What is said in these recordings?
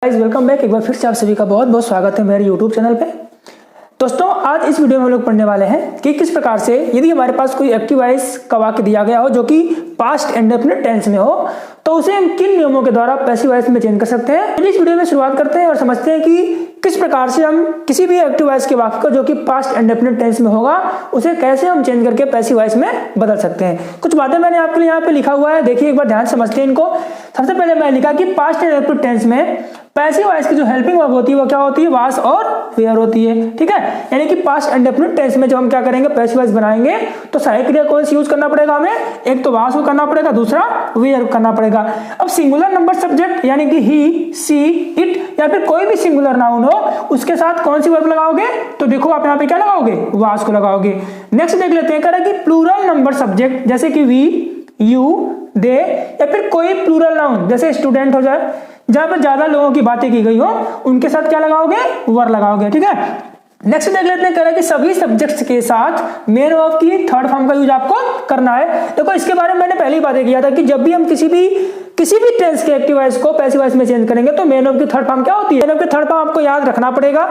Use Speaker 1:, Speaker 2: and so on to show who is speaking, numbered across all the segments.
Speaker 1: Guys welcome back. एक बार फिर से आप सभी का बहुत बहुत स्वागत है मेरे YouTube चैनल पे। दोस्तों आज इस वीडियो में हम लोग पढ़ने वाले हैं कि किस प्रकार से यदि हमारे पास कोई एक्टिव वॉइस का वाक्य दिया गया हो जो कि पास्ट इंडेफिनिट टेंस में हो तो उसे हम किन नियमों के द्वारा पैसिव वॉइस में चेंज कर सकते हैं। इस वीडियो में शुरुआत करते हैं और समझते हैं कि किस प्रकार से हम किसी भी एक्टिव वॉइस के वाक्य को जो कि पास्ट इंडेफिनिट टेंस में होगा उसे कैसे हम चेंज करके पैसिव वॉइस में बदल सकते हैं। कुछ बातें मैंने आपके लिए यहाँ पे लिखा हुआ है, देखिए एक बार ध्यान समझते हैं इनको। सबसे पहले मैंने लिखा कि पास्ट इंडेफिनिट टेंस में पैसिव वॉइस की जो हेल्पिंग वर्ब होती है वो क्या होती है, वास और वेयर होती है। ठीक है, यानी कि पास्ट इंडेफिनिट टेंस में जब हम क्या करेंगे, पैसिव वॉइस बनाएंगे तो सहायक क्रिया कौन सी यूज करना पड़ेगा हमें, एक तो वास को करना पड़ेगा, दूसरा वेयर करना पड़ेगा। अब सिंगुलर नंबर सब्जेक्ट यानी कि ही, सी, इट या फिर कोई भी सिंगुलर नाउन हो उसके साथ कौन सी वर्ब लगाओगे, तो देखो आप यहाँ पे क्या लगाओगे, वास को लगाओगे। नेक्स्ट देख लेते हैं, कह रहा है कि प्लूरल नंबर सब्जेक्ट जैसे कि वी, यू, दे या फिर कोई प्लूरल नाउन जैसे स्टूडेंट हो जाए, जहां पर ज्यादा लोगों की बातें की गई हो उनके साथ क्या लगाओगे, वर लगाओगे। ठीक है, नेक्स्ट देख लेते हैं, कह रहा है कि सभी सब्जेक्ट्स के साथ मेन वर्ब की थर्ड फॉर्म का यूज आपको करना है। देखो इसके बारे में मैंने पहले ही बातें किया था कि जब भी हम किसी भी टेंस के एक्टिव वॉइस को पैसिव वॉइस में चेंज करेंगे तो मेन वर्ब की थर्ड फॉर्म क्या होती है, मेन वर्ब की थर्ड फॉर्म आपको याद रखना पड़ेगा।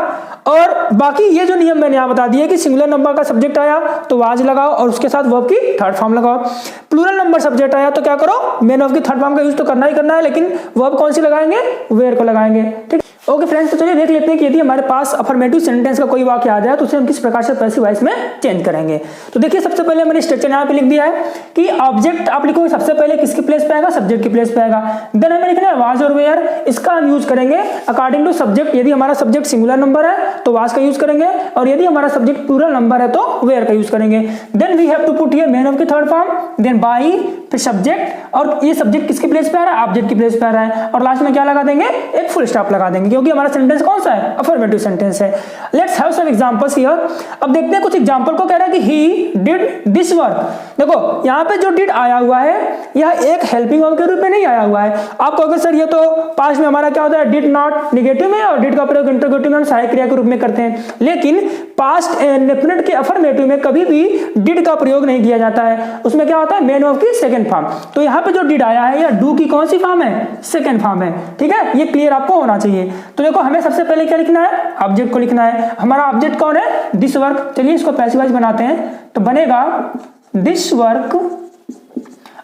Speaker 1: और बाकी ये जो नियम मैंने यहाँ बता दिया कि सिंगुलर नंबर का सब्जेक्ट आया तो वाज लगाओ और उसके साथ वर्ब की थर्ड फॉर्म लगाओ। प्लूरल नंबर सब्जेक्ट आया तो क्या करो, मेन वर्ब की थर्ड फॉर्म का यूज तो करना ही करना है, लेकिन वर्ब कौन सी लगाएंगे, वेयर को लगाएंगे। ठीक, ओके फ्रेंड्स, तो चलिए देख लेते हैं कि यदि हमारे पास अफर्मेटिव सेंटेंस का कोई वाक्य आ जाए तो उसे हम किस प्रकार से पैसिव वॉइस में चेंज करेंगे। तो देखिए सबसे पहले मैंने स्ट्रक्चर यहाँ पे लिख दिया है कि ऑब्जेक्ट आप लिखोगे सबसे पहले किसके प्लेस पे आएगा, सब्जेक्ट के प्लेस पे आएगा। देन हमें लिखना है वाज और वेयर, इसका हम यूज करेंगे अकॉर्डिंग टू सब्जेक्ट। यदि हमारा सब्जेक्ट सिंगुलर नंबर है तो वाज का यूज करेंगे और यदि हमारा सब्जेक्ट प्लूरल नंबर है तो वेयर का यूज करेंगे। Then we have to put here main verb की थर्ड फॉर्म, देन बाय, फिर सब्जेक्ट, और ये सब्जेक्ट किसके प्लेस पे आ रहा है, ऑब्जेक्ट की प्लेस पे आ रहा है, और लास्ट में क्या लगा देंगे, एक फुल स्टॉप लगा देंगे क्योंकि हमारा सेंटेंस कौन सा है, अफर्मेटिव सेंटेंस है। Let's have some examples here. अब देखते हैं कुछ एग्जांपल को। कह रहा है कि ही डिड दिस वर्क। देखो यहाँ पे जो डिड आया हुआ है यह एक हेल्पिंग वर्ब के रूप में नहीं आया हुआ है। आप कहोगे सर ये तो पास्ट में हमारा क्या होता है, डिड नॉट निगेटिव में, और डिड का प्रयोग इंटरोगेटिव में हम सहायक क्रिया के रूप में करते हैं, लेकिन पास्ट इंडेफिनिट के अफर्मेटिव में कभी भी डिड का प्रयोग नहीं किया जाता है। उसमें क्या होता है, मेन वर्ब की सेकंड फॉर्म। तो यहाँ पे जो डिड आया है यह डू की कौन सी फॉर्म है, सेकंड फॉर्म है। ठीक है, ये क्लियर आपको होना चाहिए। तो देखो हमें सबसे पहले क्या लिखना है, ऑब्जेक्ट को लिखना है। हमारा ऑब्जेक्ट कौन है, दिस वर्क। चलिए इसको पैसिव वॉइस बनाते हैं तो बनेगा दिस वर्क।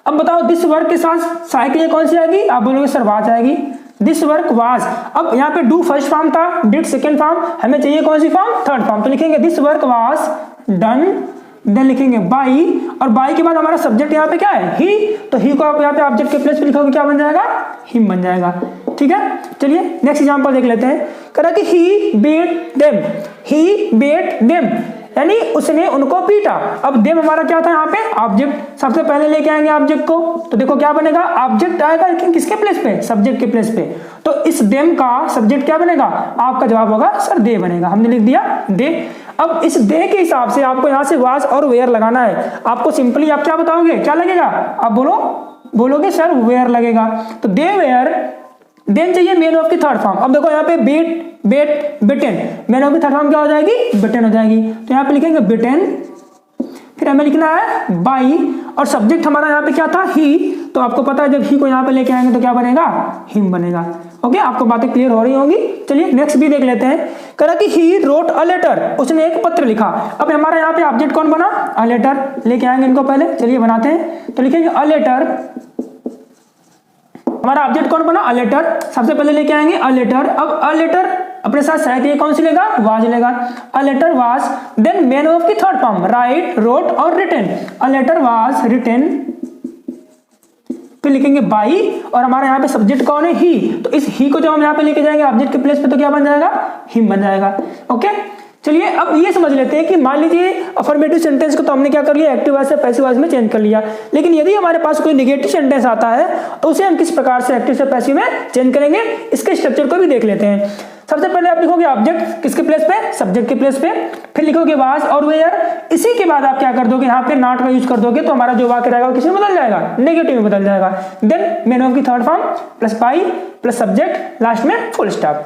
Speaker 1: अब बताओ दिस वर्क के साथ सहायक क्रिया कौन सी आएगी, आप बोलोगे सर वाज आएगी, दिस वर्क वाज। अब यहाँ पे डू फर्स्ट फॉर्म था, डिड सेकेंड फॉर्म, हमें चाहिए कौन सी फॉर्म, थर्ड फॉर्म। तो लिखेंगे this work was done, then लिखेंगे बाई, और बाई के बाद हमारा सब्जेक्ट यहाँ पे क्या है, ही। तो ही को आप यहाँ पे ऑब्जेक्ट के प्लेस पे लिखोगे क्या बन जाएगा, हिम बन जाएगा। ठीक है, चलिए नेक्स्ट एग्जांपल देख लेते हैं। कह रहा है कि ही बीट देम, ही बीट देम यानी उसने उनको पीटा। अब देम हमारा क्या था यहाँ पे, ऑब्जेक्ट। सबसे पहले लेके आएंगे ऑब्जेक्ट को, तो देखो क्या बनेगा, ऑब्जेक्ट आएगा लेकिन किसके प्लेस पे, सब्जेक्ट के प्लेस पे। तो इस देम का सब्जेक्ट क्या बनेगा, आपका जवाब होगा सर दे बनेगा, हमने लिख दिया दे। अब इस दे के हिसाब से आपको यहाँ से वाज और वेयर लगाना है। आपको सिंपली आप क्या बताओगे, क्या लगेगा, आप बोलोगे सर वेयर लगेगा। तो दे वेयर, देन चाहिए मेन वर्ब की थर्ड फॉर्म। अब देखो यहाँ पे बीट, बेट, बिटेन, मेन वर्ब की थर्ड फॉर्म क्या हो जाएगी, बिटेन हो जाएगी। तो यहाँ पे लिखेंगे बिटेन, फिर हमें लिखना है बाई, और सब्जेक्ट हमारा यहाँ पे क्या था, ही। तो आपको पता है जब ही को यहाँ पे लेके आएंगे तो क्या बनेगा, हिम बनेगा। ओके, आपको बातें क्लियर हो रही होंगी। चलिए नेक्स्ट भी देख लेते हैं। कह रहा कि ही रोट अ लेटर, उसने एक पत्र लिखा। अब हमारा यहाँ पे ऑब्जेक्ट कौन बना, अ लेटर। लेके आएंगे इनको पहले, चलिए बनाते हैं। तो लिखेंगे अ लेटर, हमारा ऑब्जेक्ट कौन बना, अ लेटर। सबसे पहले लेके आएंगे अ लेटर। अब अ लेटर अपने साथ सहायक क्रिया कौन सी लेगा, वाज लेगा, a letter was. Then main verb की थर्ड फॉर्म, राइट, रोट और written. A letter was written, फिर लिखेंगे बाई, और हमारे यहाँ पे सब्जेक्ट कौन है, ही। तो इस ही को जब हम यहाँ पे लेके जाएंगे ऑब्जेक्ट के प्लेस पे तो क्या बन जाएगा, हिम बन जाएगा। ओके, चलिए अब ये समझ लेते हैं कि मान लीजिए अफर्मेटिव सेंटेंस को तो हमने क्या कर लिया, एक्टिव वॉइस से पैसिव वॉइस में चेंज कर लिया, लेकिन यदि हमारे पास कोई नेगेटिव सेंटेंस आता है तो उसे हम किस प्रकार से एक्टिव से पैसिव में चेंज करेंगे, इसके स्ट्रक्चर को भी देख लेते हैं। सबसे पहले आप लिखोगे ऑब्जेक्ट किसके प्लेस पे, सब्जेक्ट के प्लेस पे, फिर लिखोगे वाज और वेयर। इसी के बाद आप क्या कर दोगे, यहाँ पे नॉट का यूज कर दोगे तो हमारा जो वाक्य रहेगा किस में बदल जाएगा, नेगेटिव में बदल जाएगा। देन मेन वर्ब की third form plus by plus subject, last में फुल स्टॉप।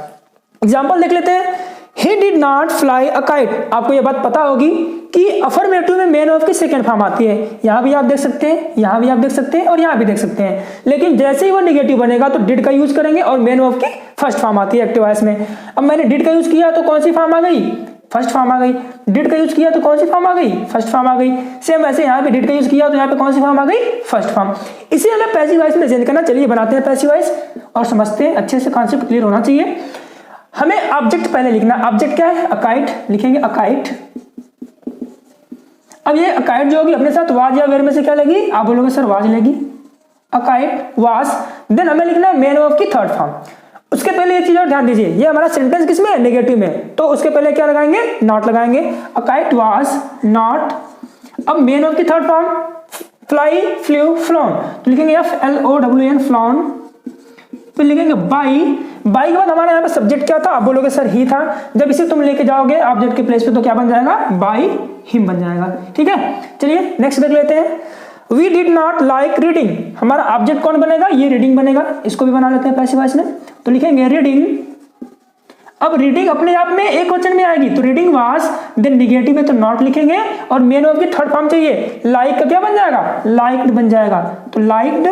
Speaker 1: एग्जांपल देख लेते हैं। He did not fly a kite. आपको ये बात पता होगी कि अफर्मेटिव में मेन ऑफ की सेकंड फॉर्म आती है। यहां भी आप देख सकते हैं, यहां भी आप देख सकते हैं और यहां भी देख सकते हैं। लेकिन जैसे ही वो नेगेटिव बनेगा तो डिड का यूज करेंगे और मेन ऑफ की फर्स्ट फॉर्म आती है एक्टिव वॉइस में। अब मैंने डिड का यूज किया तो कौन सी फॉर्म आ गई? फर्स्ट फॉर्म आ गई। डिड का यूज किया तो कौन सी फॉर्म आ गई? फर्स्ट फॉर्म आ गई। सेम ऐसे यहाँ पे डिड का यूज किया तो यहाँ पे कौन सी फॉर्म आ गई? First form. इसे हमें पैसिव वॉइस में चेंज करना। चलिए बनाते हैं पैसिव वॉइस और समझते हैं, अच्छे से कॉन्सेप्ट क्लियर होना चाहिए। हमें ऑब्जेक्ट पहले लिखना। ऑब्जेक्ट क्या है? अकाइट। लिखेंगे अकाइट। अब ये अकाइट जो होगी अपने साथ वाज या वेयर में से क्या लेगी? आप बोलोगे सर वाज लेगी। अकाइट वाज। देन हमें लिखना है मेन ऑफ की थर्ड फॉर्म। उसके पहले एक चीज और ध्यान दीजिए, ये हमारा सेंटेंस किसमें है? नेगेटिव में। तो उसके पहले क्या लगाएंगे? नॉट लगाएंगे। अकाइट वाज नॉट। अब मेन ऑफ की third form fly, flu, flown. तो लिखेंगे FLOWN फ्लॉन। फिर लिखेंगे बाई। बाई के बाद हमारे यहाँ पे सब्जेक्ट क्या था? आप बोलोगे सर ही था। जब इसे तुम लेके जाओगे ऑब्जेक्ट के प्लेस पे तो क्या बन जाएगा? बाई हिम बन जाएगा। ठीक है, चलिए नेक्स्ट देख लेते हैं। We did not like reading. हमारा ऑब्जेक्ट कौन बनेगा? ये रीडिंग बनेगा। इसको भी बना लेते हैं पैसिव वॉइस में। तो लिखेंगे रीडिंग। अब रीडिंग अपने आप में एक वचन में आएगी तो रीडिंग वाज। देन निगेटिव में तो नॉट लिखेंगे और मेन ऑफ की थर्ड फॉर्म चाहिए। लाइक का क्या बन जाएगा? लाइक्ड बन जाएगा। तो लाइक्ड।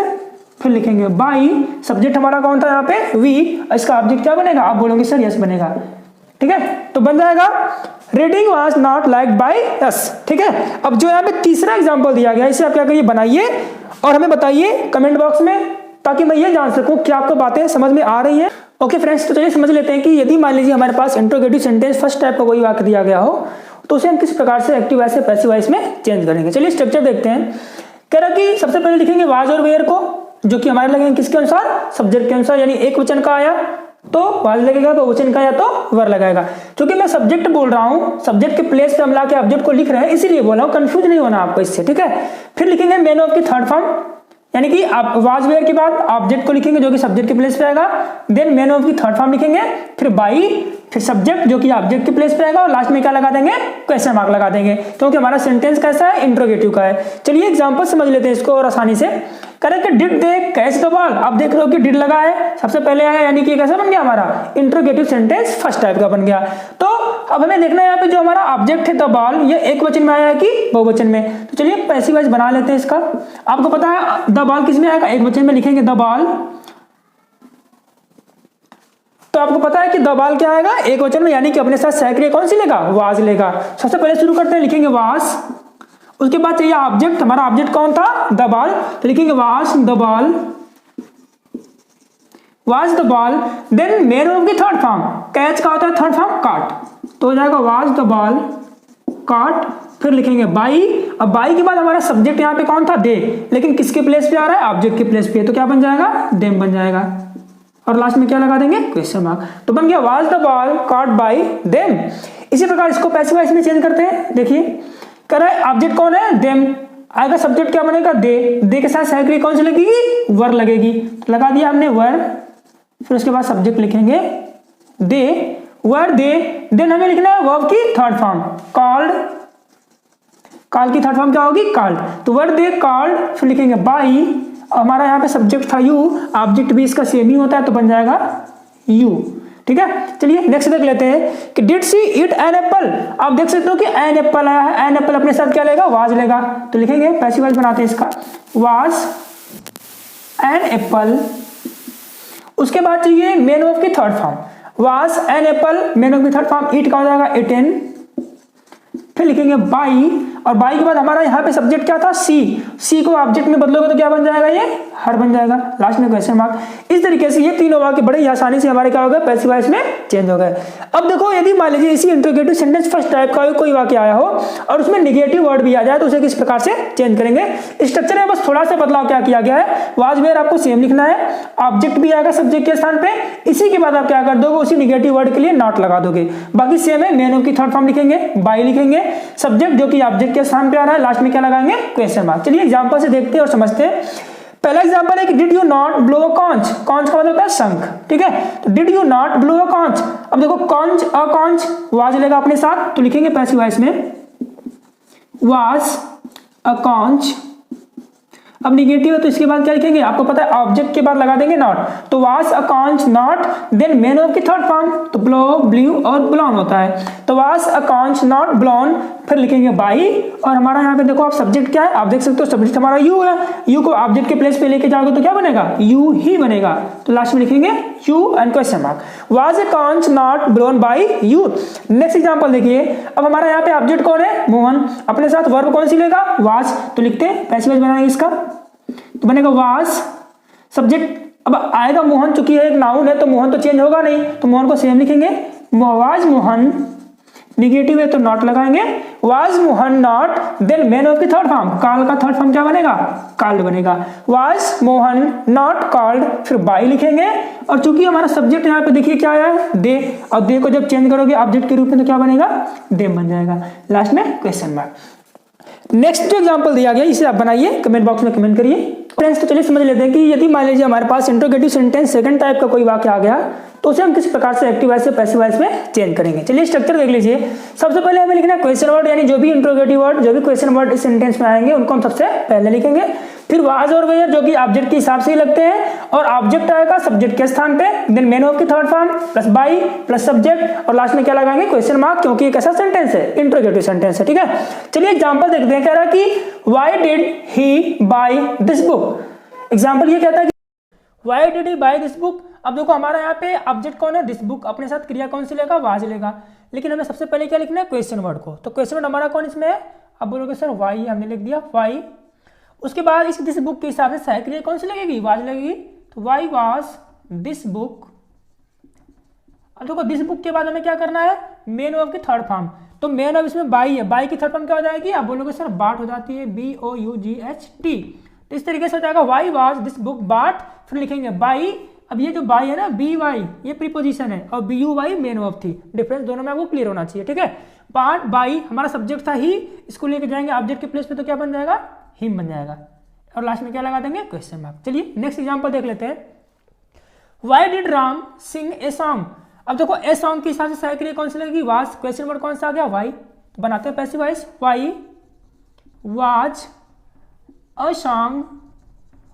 Speaker 1: फिर लिखेंगे बाई। सब्जेक्ट हमारा कौन था यहाँ पे? वी। इसका ऑब्जेक्ट क्या बनेगा? आप बोलोगे सर यस बनेगा। ठीक है, तो बन जाएगा reading was not liked by us. ठीक है, अब जो यहाँ पे तीसरा एग्जांपल दिया गया इसे आप क्या करिए? बनाइए और हमें बताइए कमेंट बॉक्स में, ताकि मैं ये जान सकूं कि आपको बातें समझ में आ रही हैं। ओके फ्रेंड्स, तो चलिए समझ लेते हैं कि यदि मान लीजिए हमारे पास इंट्रोगेटिव सेंटेंस फर्स्ट टाइप का कोई वाक्य दिया गया हो तो उसे हम किस प्रकार से एक्टिव वॉइस से पैसिव वॉइस में चेंज करेंगे। चलिए स्ट्रक्चर देखते हैं। कह रहा कि सबसे पहले लिखेंगे वाज और वेयर को, जो कि हमारे लगेंगे किसके अनुसार? सब्जेक्ट के अनुसार। यानी एक वचन का आया तो वाज लगेगा, तो वचन का आया तो वर लगाएगा। क्योंकि मैं सब्जेक्ट बोल रहा हूं, सब्जेक्ट के प्लेस पे हम ला के ऑब्जेक्ट को लिख रहे हैं, इसीलिए बोल रहा हूं, कंफ्यूज नहीं होना आपको इससे। ठीक है, फिर लिखेंगे मेन ऑफ की थर्ड फॉर्म। यानी कि आप वाज वेयर के बाद ऑब्जेक्ट को लिखेंगे जो कि सब्जेक्ट के प्लेस पे आएगा। देन मेन ऑफ की थर्ड फॉर्म लिखेंगे, फिर बाई, फिर सब्जेक्ट जो कि ऑब्जेक्ट के प्लेस पे आएगा और लास्ट में क्या लगा देंगे? क्वेश्चन मार्क लगा देंगे, क्योंकि हमारा सेंटेंस कैसा है? इंट्रोगेटिव का है। चलिए एग्जांपल समझ लेते हैं इसको और आसानी से। Correct, did they catch the ball. आप देख रहे हो कि डिड लगा है, सबसे पहले आया, यानी कि कैसा बन गया हमारा? इंट्रोगेटिव सेंटेंस फर्स्ट टाइप का बन गया। तो अब हमें देखना है यहाँ पे जो हमारा ऑब्जेक्ट है द बॉल, ये एक वचन में आया है कि बहुवचन में। तो चलिए पैसिव वॉइस बना लेते हैं इसका। आपको पता है द बॉल किस में आएगा? एक वचन में लिखेंगे द बॉल। तो आपको पता है कि द बॉल क्या आएगा? एक वचन में, यानी कि अपने साथ सह कौन सी लेगा? वाज लेगा। सबसे पहले शुरू करते हैं, लिखेंगे वाज। उसके बाद चाहिए ऑब्जेक्ट। हमारा ऑब्जेक्ट कौन था? The ball. तो लिखेंगे was the ball, was the ball. Then main of की थर्ड फॉर्म, कैच का होता है थर्ड फॉर्म? काट। तो हो जाएगा वाज द बॉल काट। फिर लिखेंगे बाई। अब बाई के बाद हमारा सब्जेक्ट यहाँ पे कौन था? दे। लेकिन किसके प्लेस पे आ रहा है? ऑब्जेक्ट के प्लेस पे। तो क्या बन जाएगा? देम बन जाएगा। और लास्ट में क्या लगा देंगे? Question mark. तो बन गया was the ball caught by them. इसी प्रकार इसको पैसिव वॉइस में चेंज करते हैं। देखिए कह रहा है ऑब्जेक्ट कौन है? देम। आएगा सब्जेक्ट क्या बनेगा? दे। दे के साथ सहक्रिया कौन सी लगेगी? वर लगेगी। लगा दिया हमने वर। फिर उसके बाद सब्जेक्ट लिखेंगे दे, वर दे। देन हमें लिखना है वर्ब की थर्ड फॉर्म कॉल्ड। कॉल की थर्ड फॉर्म क्या होगी? कॉल्ड। तो वर दे कॉल्ड। फिर लिखेंगे बाई। हमारा यहाँ पे सब्जेक्ट था यू, ऑब्जेक्ट भी इसका सेम ही होता है तो बन जाएगा यू। ठीक है, चलिए नेक्स्ट देख लेते हैं कि did she eat an apple. आप देख सकते हो कि एन एप्पल आया है। एन एप्पल अपने साथ क्या लेगा? वाज लेगा। तो लिखेंगे पैसिव वॉइस बनाते हैं इसका, वाज एन एप्पल। उसके बाद चाहिए मेन ऑफ की third form, was an apple. Main of की थर्ड फॉर्म ईट का हो जाएगा इटन। फिर लिखेंगे बाई। और बाई के बाद हमारा यहाँ पे सब्जेक्ट क्या था? सी। सी को ऑब्जेक्ट में बदलोगे तो क्या बन जाएगा? ये हर बन जाएगा। लास्ट में क्वेश्चन मार्क। इस तरीके से ये तीनों वाक्य बड़े ही आसानी से हमारे क्या हो गए? पैसिव वॉइस में चेंज हो गए। अब देखो यदि मान लीजिए इसी इंट्रोगेटिव सेंटेंस फर्स्ट टाइप का कोई वाक्य आया हो और उसमें नेगेटिव वर्ड भी आ जाए तो उसे किस प्रकार से चेंज करेंगे? स्ट्रक्चर में बस थोड़ा सा बदलाव क्या किया गया है, वाज वेयर आपको सेम लिखना है, ऑब्जेक्ट भी आएगा सब्जेक्ट के स्थान पे, इसी के बाद आप क्या कर दोगे? उसी नेगेटिव वर्ड के लिए नॉट लगा दोगे। बाकी सेम है, मेन ऑफ की थर्ड फॉर्म लिखेंगे, बाई लिखेंगे, सब्जेक्ट जो कि ऑब्जेक्ट के स्थान पे आ रहा है, लास्ट में क्या लगाएंगे? Question mark. चलिए एग्जांपल से देखते हैं और समझते हैं। पहला एग्जांपल है कि did you not blow a conch. Conch का मतलब होता है शंख। ठीक है, तो did you not blow a conch. अब देखो कॉन्च अ कॉन्च वाज लेगा अपने साथ, तो लिखेंगे पैसिव वॉइस में वाज अ कॉन्च। अब निगेटिव है तो इसके बाद क्या लिखेंगे, आपको पता है ऑब्जेक्ट के बाद लगा देंगे नॉट, तो was a conch not then main of की थर्ड फॉर्म, तो ब्लो ब्लू और ब्लॉन होता है, तो was a conch not blown, फिर लिखेंगे बाई, और हमारा यहाँ पे देखो आप सब्जेक्ट क्या है, आप देख सकते हो सब्जेक्ट हमारा यू है, यू को ऑब्जेक्ट के प्लेस पे लेके जाओगे तो क्या बनेगा, यू ही बनेगा, तो लास्ट में लिखेंगे you and question mark, was a conch not blown by you. Next example देखिए, अब हमारा यहाँ पे ऑब्जेक्ट कौन है, मोहन, अपने साथ वर्ब कौन सी लेगा, वाज, तो लिखते हैं पैसिव वॉइस बनाएंगे इसका, तो बनेगा वाज, सब्जेक्ट अब आएगा मोहन, चूंकि एक नाउन है तो मोहन तो चेंज होगा नहीं, तो मोहन को सेम लिखेंगे, वाज मोहन, निगेटिव है तो नॉट लगाएंगे, was Mohan not then main of की थर्ड फॉर्म, काल का थर्ड फॉर्म क्या बनेगा, कॉल्ड बनेगा, वाज मोहन नॉट कॉल्ड, फिर बाई लिखेंगे, और चूंकि हमारा सब्जेक्ट यहाँ पे देखिए क्या आया है, दे, और दे को जब चेंज करोगे ऑब्जेक्ट के रूप में तो क्या बनेगा, देम बन जाएगा, लास्ट में क्वेश्चन मार्क। नेक्स्ट जो एग्जांपल दिया गया इसे आप बनाइए, कमेंट बॉक्स में कमेंट करिए। फ्रेंड्स तो चलिए समझ लेते हैं कि यदि मान लीजिए हमारे पास इंट्रोगेटिव सेंटेंस सेकंड टाइप का कोई वाक्य आ गया तो उसे हम किस प्रकार से एक्टिव वॉइस से पैसिव वॉइस में चेंज करेंगे। चलिए स्ट्रक्चर देख लीजिए। सबसे पहले हमें लिखना है क्वेश्चन वर्ड, यानी जो भी इंट्रोगेटिव वर्ड, जो भी क्वेश्चन वर्ड इस सेंटेंस में आएंगे उनको हम सबसे पहले लिखेंगे, फिर वाज और वेयर जो कि ऑब्जेक्ट के हिसाब से ही लगते हैं, और ऑब्जेक्ट आएगा सब्जेक्ट के स्थान पे, देन मेन ऑफ की third form plus by plus subject, और लास्ट में क्या लगाएंगे, क्वेश्चन मार्क, क्योंकि एक ऐसा सेंटेंस है, इंट्रोगेटिव सेंटेंस है। ठीक है, चलिए एग्जांपल देखते हैं। कह रहा है कि why did he buy this book. Example ये कहता है कि why did he buy this book. अब देखो हमारा यहाँ पे ऑब्जेक्ट कौन है, दिस बुक, अपने साथ क्रिया कौन सी लेगा, वाज लेगा, लेकिन हमें सबसे पहले क्या लिखना है, क्वेश्चन वर्ड को, तो क्वेश्चन वर्ड हमारा कौन इसमें है, अब बोलोगे सर वाई, हमने लिख दिया वाई, उसके बाद इस दिस बुक के हिसाब से सहायक क्रिया कौन सी लगेगी, वाज लगेगी, तो वाई वाज दिस बुक। अब देखो दिस बुक के बाद हमें क्या करना है, मेन ऑफ की थर्ड फॉर्म, तो मेन ऑफ इसमें बाई है, बाई की थर्ड फॉर्म क्या हो जाएगी, आप बोलोगे सर बाट हो जाती है, BOUGHT, तो इस तरीके से हो जाएगा वाई वाज दिस बुक बाट, फिर लिखेंगे बाई। अब ये जो बाई है ना, BY ये प्रीपोजिशन है, और BUY मेन ऑफ थी, डिफरेंस दोनों में आपको क्लियर होना चाहिए। ठीक है, बाट बाई हमारा सब्जेक्ट था ही, इसको लेके जाएंगे ऑब्जेक्ट के प्लेस पे तो क्या बन जाएगा, हिम बन जाएगा, और लास्ट में क्या लगा देंगे, क्वेश्चन मार्क। चलिए नेक्स्ट एग्जांपल देख लेते हैं। Why did Ram sing a song. अब देखो ए सॉन्ग के हिसाब से सहायक क्रिया कौन सी लगेगी, वाज, क्वेश्चन वर्ड कौन सा आ गया, वाई, तो बनाते हैं passive voice, why was a song,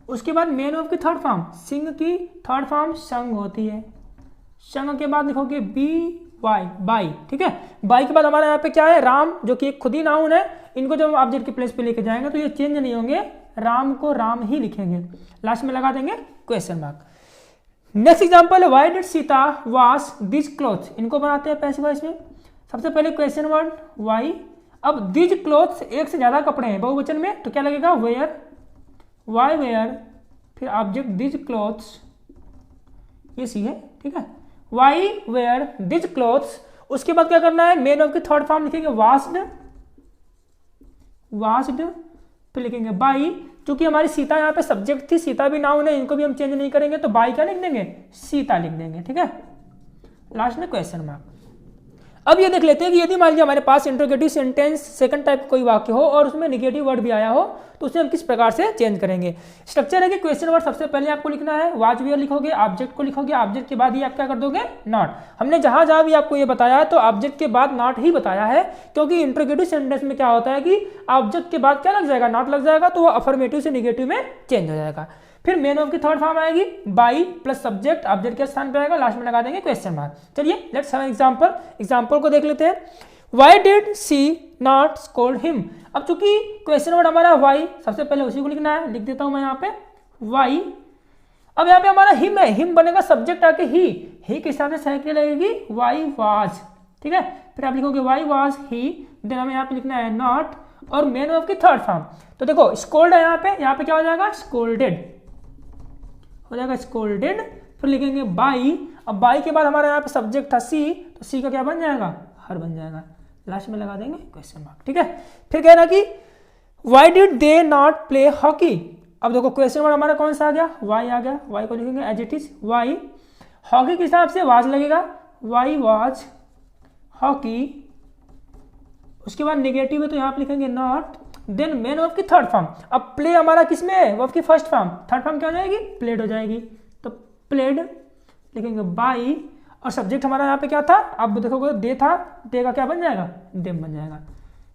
Speaker 1: उसके बाद मेन ऑफ की थर्ड फॉर्म, सिंग की थर्ड फॉर्म संग होती है, संग के बाद लिखोगे BY बाई। ठीक है, बाई के बाद हमारे यहाँ पे क्या है, राम, जो कि एक खुद ही नाउन है, इनको जब हम ऑब्जेक्ट के प्लेस पे लेके जाएंगे तो ये चेंज नहीं होंगे, राम को राम ही लिखेंगे, लास्ट में लगा देंगे क्वेश्चन मार्क। नेक्स्ट एग्जांपल है why did Sita wash this clothes. इनको बनाते हैं पैसिव वॉइस में। सबसे पहले क्वेश्चन वर्ड व्हाई, अब दिस क्लॉथ्स एक से ज्यादा कपड़े हैं बहुवचन में, तो क्या लगेगा, वेयर, वाई वेयर, फिर ऑब्जेक्ट दिस क्लॉथ्स, ये सी है। ठीक है, वाई वेयर दिस क्लॉथ्स, उसके बाद क्या करना है, मेन ऑफ की थर्ड फॉर्म लिखेंगे वाश्ड, वाश्ड, फिर लिखेंगे बाई, क्योंकि हमारी सीता यहाँ पे सब्जेक्ट थी, सीता भी नाउन है, इनको भी हम चेंज नहीं करेंगे, तो बाई क्या लिख देंगे, सीता लिख देंगे। ठीक है, लास्ट में क्वेश्चन मार्क। अब ये देख लेते हैं कि यदि मान लीजिए हमारे पास इंट्रोगेटिव सेंटेंस सेकंड टाइप कोई वाक्य हो और उसमें निगेटिव वर्ड भी आया हो तो उसे हम किस प्रकार से चेंज करेंगे। स्ट्रक्चर है कि क्वेश्चन वर्ड सबसे पहले आपको लिखना है, वाज वेयर लिखोगे, ऑब्जेक्ट को लिखोगे, ऑब्जेक्ट के बाद ही आप क्या कर दोगे, नॉट। हमने जहां जहां भी आपको ये बताया है तो ऑब्जेक्ट के बाद नॉट ही बताया है, क्योंकि इंट्रोगेटिव सेंटेंस में क्या होता है कि ऑब्जेक्ट के बाद क्या लग जाएगा, नॉट लग जाएगा, तो वो अफर्मेटिव से निगेटिव में चेंज हो जाएगा। फिर मेन ऑफ की थर्ड फॉर्म आएगी बाई प्लस सब्जेक्ट, ऑब्जेक्ट के स्थान पे आएगा, लास्ट में लगा देंगे क्वेश्चन मार्क। चलिए लेट्स हैव एग्जांपल, एग्जांपल को देख लेते हैं। Why did she not scold him. अब चूंकि क्वेश्चन वर्ड हमारा व्हाई, सबसे पहले उसी को लिखना है, लिख देता हूं मैं यहाँ पे व्हाई। अब यहाँ पे हमारा हिम है, हिम बनेगा सब्जेक्ट आके ही के हिसाब से सहायक लगेगी व्हाई वाज। ठीक है, फिर आप लिखोगे व्हाई वाज ही, देन हमें यहाँ पे लिखना है नॉट, और मेन ऑफ की थर्ड फॉर्म, तो देखो स्कोल्ड है यहाँ पे क्या हो जाएगा, स्कोल्डेड हो जाएगा, स्कोल्डेड। फिर लिखेंगे बाई, अब बाई के बाद हमारे यहाँ पे सब्जेक्ट था सी, तो सी का क्या बन जाएगा, हर बन जाएगा, लास्ट में लगा देंगे क्वेश्चन मार्क। ठीक है, फिर कह रहा कि why did they not play hockey. अब देखो क्वेश्चन वर्ड हमारा कौन सा आ गया, वाई आ गया, वाई को लिखेंगे as it is why, hockey के हिसाब से वाज लगेगा, वाई वाज हॉकी, उसके बाद निगेटिव है तो यहाँ पे लिखेंगे नॉट, देन मेन ऑफ की थर्ड फॉर्म। अब प्ले हमारा किसमें है, वर्ब की फर्स्ट फॉर्म, थर्ड फॉर्म क्या हो जाएगी, प्लेड हो जाएगी, तो प्लेड लिखेंगे बाई, और सब्जेक्ट हमारा यहाँ पे क्या था, अब देखोगे दे था, दे का क्या बन जाएगा, देम बन जाएगा,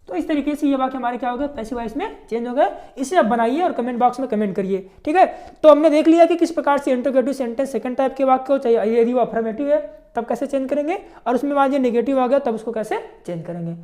Speaker 1: तो इस तरीके से ये वाक्य हमारे क्या हो गए, पैसिव वॉइस में चेंज हो गए। इसे आप बनाइए और कमेंट बॉक्स में कमेंट करिए, ठीक है। तो हमने देख लिया कि किस प्रकार से इंटरोगेटिव सेंटेंस सेकंड टाइप के वाक्य हो, चाहे यदि वो अफर्मेटिव है तब कैसे चेंज करेंगे, और उसमें मान लीजिए नेगेटिव आ गया तब उसको कैसे चेंज करेंगे।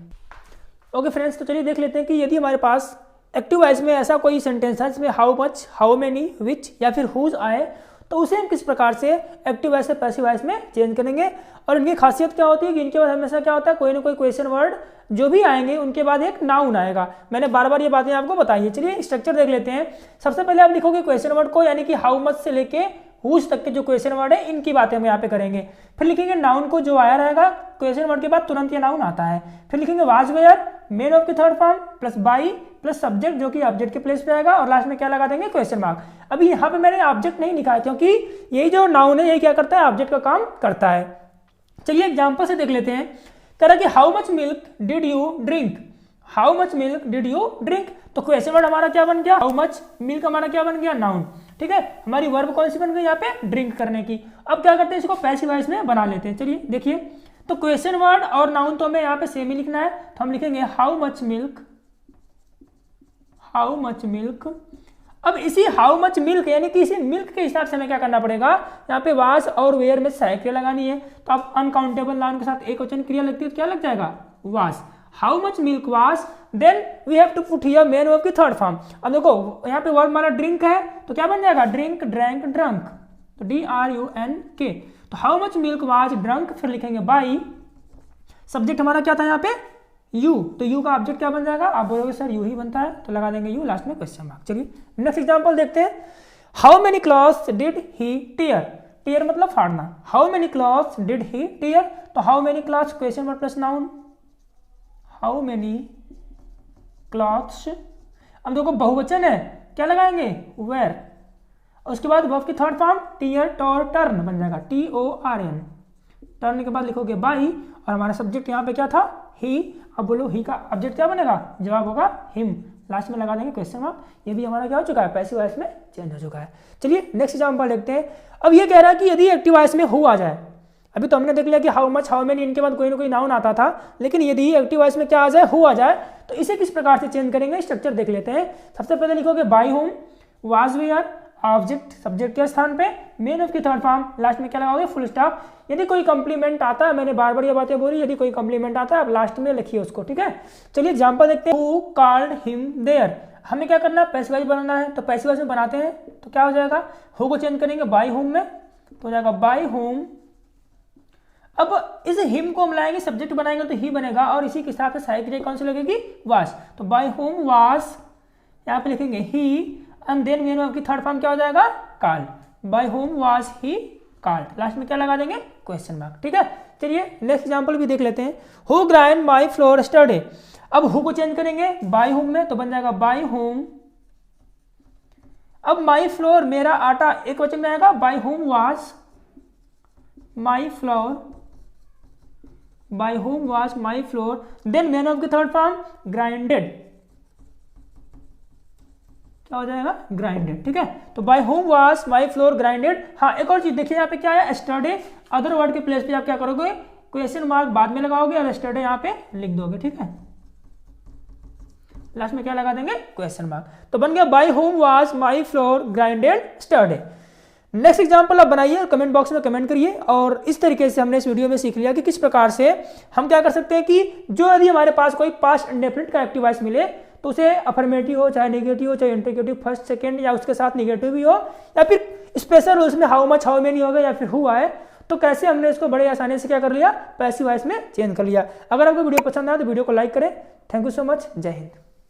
Speaker 1: ओके फ्रेंड्स, तो चलिए देख लेते हैं कि यदि हमारे पास एक्टिव वॉइस में ऐसा कोई सेंटेंस है जिसमें हाउ मच, हाउ मेनी, विच या फिर हुज आए, तो उसे हम किस प्रकार से एक्टिव वॉइस से पैसिव वॉइस में चेंज करेंगे। और इनकी खासियत क्या होती है कि इनके बाद हमेशा क्या होता है, कोई ना कोई क्वेश्चन वर्ड जो भी आएंगे उनके बाद एक नाउन आएगा। मैंने बार बार ये बातें आपको बताई है। चलिए स्ट्रक्चर देख लेते हैं। सबसे पहले आप लिखोगे क्वेश्चन वर्ड को, यानी कि हाउ मच से लेके हुज तक के जो क्वेश्चन वर्ड है इनकी बातें हम यहाँ पे करेंगे। फिर लिखेंगे नाउन को, जो आया रहेगा क्वेश्चन वर्ड के बाद तुरंत ये नाउन आता है। फिर लिखेंगे वाज वेयर, मेन ऑफ की third form plus by plus subject जो कि ऑब्जेक्ट के प्लेस पे आएगा, और लास्ट में क्या लगा देंगे, क्वेश्चन मार्क। अभी यहाँ पे मैंने ऑब्जेक्ट नहीं लिखा है क्योंकि यही जो नाउन है यही क्या करता है, ऑब्जेक्ट का काम करता है। चलिए एग्जांपल से देख लेते हैं। कह रहा है कि how much milk did you drink, how much milk did you drink, तो क्वेश्चन वर्ड हमारा क्या बन गया, हाउ मच, मिल्क हमारा क्या बन गया, नाउन, ठीक है। हमारी वर्ब कौन सी बन गई यहाँ पे, ड्रिंक करने की। अब क्या करते हैं, इसको पैसिव वॉइस में बना लेते हैं। चलिए देखिए, तो क्वेश्चन वर्ड और नाउन तो हमें यहाँ पे सेम ही लिखना है, तो हम लिखेंगे how much milk, how much milk. अब इसी हाउ मच मिल्क यानी कि इसी मिल्क के हिसाब से हमें क्या करना पड़ेगा, यहाँ पे वाज और वेयर में सहायक क्रिया लगानी है। तो आप अनकाउंटेबल नाउन के साथ एक वचन क्रिया लगती है तो क्या लग जाएगा, was. How much milk was, then we have to put here main verb की थर्ड फॉर्म। अब देखो यहाँ पे वर्ब हमारा ड्रिंक है तो क्या बन जाएगा, ड्रिंक, ड्रैंक, ड्रंक, तो DRUNK। तो how much milk was drunk, फिर लिखेंगे बाई, सब्जेक्ट हमारा क्या था यहाँ पे, यू, तो यू का ऑब्जेक्ट क्या बन जाएगा, आप बोलोगे सर यू ही बनता है, तो लगा देंगे यू, लास्ट में क्वेश्चन मार्क। चलिए नेक्स्ट एग्जांपल देखते हैं। How many clothes did he tear, tear मतलब फाड़ना, how many clothes did he tear, तो how many clothes question word plus noun, how many clothes. अब देखो बहुवचन है, क्या लगाएंगे, वेयर, उसके बाद वर्ब की third form tear, tore, torn बन जाएगा, TORN। टर्न के बाद लिखोगे बाई, और हमारा सब्जेक्ट यहाँ पे क्या था, ही। अब बोलो ही का ऑब्जेक्ट क्या बनेगा, जवाब होगा हिम, लास्ट में लगा देंगे क्वेश्चन मार्क। ये भी हमारा क्या हो चुका है, पैसिव वॉइस में चेंज हो चुका है। चलिए नेक्स्ट एग्जांपल देखते हैं। अब ये कह रहा है कि यदि एक्टिव वॉइस में हु आ जाए, अभी तो हमने देख लिया कि हाउ मच, हाउ मेनी, इनके बाद कोई ना कोई नाउन आता था, लेकिन यदि एक्टिव वॉइस में क्या आ जाए, हु आ जाए, तो इसे किस प्रकार से चेंज करेंगे, स्ट्रक्चर देख लेते हैं। सबसे पहले लिखोगे by whom, was where, object subject के स्थान पे, मेन ऑफ की थर्ड फॉर्म, लास्ट में क्या लगाओगे, फुल स्टॉप। यदि कोई कंप्लीमेंट आता है, मैंने बार बार ये बातें बोली, यदि कोई कंप्लीमेंट आता है आप लास्ट में लिखिए उसको, ठीक है। चलिए एग्जांपल देखते हैं। हु कॉल्ड हिम देयर, हमें क्या करना है, पैसिव वॉइस बनाना है, तो पैसिव वॉइस में बनाते हैं तो क्या हो जाएगा, हु को चेंज करेंगे बाई होम में, तो हो जाएगा बाई होम। अब इस हिम को हम लाएंगे, सब्जेक्ट बनाएंगे तो ही बनेगा, और इसी के हिसाब से सहायक क्रिया कौन सी लगेगी, वाज, तो बाई होम वाज, यहाँ पे लिखेंगे he, and then main verb की थर्ड फॉर्म क्या हो जाएगा, called, by whom was he called, last में क्या लगा देंगे, क्वेश्चन मार्क, ठीक है। चलिए नेक्स्ट एग्जांपल भी देख लेते हैं। Who grind my flour yesterday, अब हु को चेंज करेंगे बाय होम में, तो बन जाएगा बाय होम। अब माय फ्लोर मेरा आटा एक वचन में आएगा, by whom was my flour, by whom was my flour, then main verb की थर्ड फॉर्म ग्राइंडेड, क्या हो जाएगा, ग्राइंडेड, ठीक है। तो by whom was my flour grinded. हाँ एक और चीज देखिए, यहाँ पे क्या है, यस्टरडे, अदर वर्ड के प्लेस पे आप क्या करोगे, क्वेश्चन मार्क बाद में लगाओगे और यस्टरडे यहाँ पे लिख दोगे, ठीक है। लास्ट में क्या लगा देंगे, क्वेश्चन मार्क, तो बन गया by whom was my flour grinded yesterday. Next example आप बनाइए और कमेंट बॉक्स में कमेंट करिए। और इस तरीके से हमने इस वीडियो में सीख लिया कि किस प्रकार से हम क्या कर सकते हैं कि जो यदि हमारे पास कोई पास्ट इंडेफिनिट का एक्टिव वॉइस मिले तो उसे अफर्मेटिव हो, चाहे नेगेटिव हो, चाहे इंटरोगेटिव फर्स्ट सेकंड, या उसके साथ नेगेटिव भी हो, या फिर स्पेशल रूल्स में हाउ मच, हाउ मेनी हो गया, या फिर हु आए, तो कैसे हमने इसको बड़े आसानी से क्या कर लिया, पैसिव वॉइस में चेंज कर लिया। अगर आपको वीडियो पसंद आया तो वीडियो को लाइक करें। थैंक यू सो मच, जय हिंद।